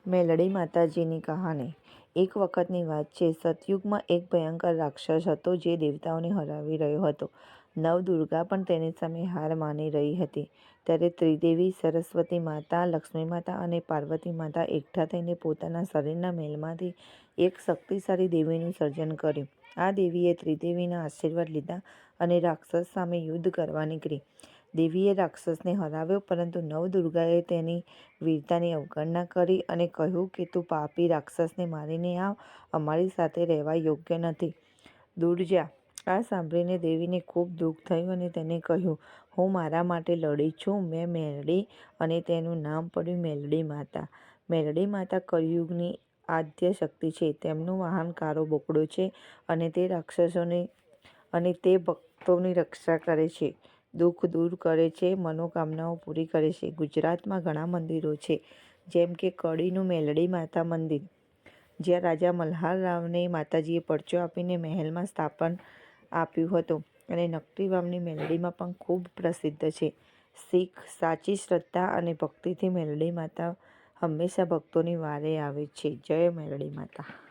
મેલડી માતાજીની કહાની. એક વખતની વાત છે. સતયુગમાં એક ભયંકર રાક્ષસ હતો જે દેવતાઓને હરાવી રહ્યો હતો. નવદુર્ગા પણ તેની સામે હાર માની રહી હતી. ત્યારે ત્રિદેવી સરસ્વતી માતા, લક્ષ્મી માતા અને પાર્વતી માતા એકઠા થઈને પોતાના શરીરના મેલમાંથી એક શક્તિશાળી દેવીનું સર્જન કર્યું. આ દેવીએ ત્રિદેવીના આશીર્વાદ લીધા અને રાક્ષસ સામે યુદ્ધ કરવા નીકળી. દેવીએ રાક્ષસને હરાવ્યો, પરંતુ નવદુર્ગાએ તેની વીરતાની અવગણના કરી અને કહ્યું કે તું પાપી રાક્ષસને મારીને આવ, અમારી સાથે રહેવા યોગ્ય નથી, દૂર જા. આ સાંભળીને દેવીને ખૂબ દુઃખ થયું અને તેને કહ્યું, હું મારા માટે લડી છું. મેં મેલડી અને તેનું નામ પડ્યું મેલડી માતા. મેલડી માતા કળિયુગની આદ્ય શક્તિ છે. તેમનું વાહન કાળો બોકડો છે અને તે રાક્ષસોની અને તે ભક્તોની રક્ષા કરે છે, દુઃખ દૂર કરે છે, મનોકામનાઓ પૂરી કરે છે. ગુજરાતમાં ઘણા મંદિરો છે, જેમ કે કડીનું મેલડી માતા મંદિર, જ્યાં રાજા મલ્હારરાવને માતાજીએ પરચો આપીને મહેલમાં સ્થાપન આપ્યું હતું, અને નકટી ગામની મેલડીમાં પણ ખૂબ પ્રસિદ્ધ છે. શીખ સાચી શ્રદ્ધા અને ભક્તિથી મેલડી માતા હંમેશા ભક્તોની વારે આવે છે. જય મેલડી માતા.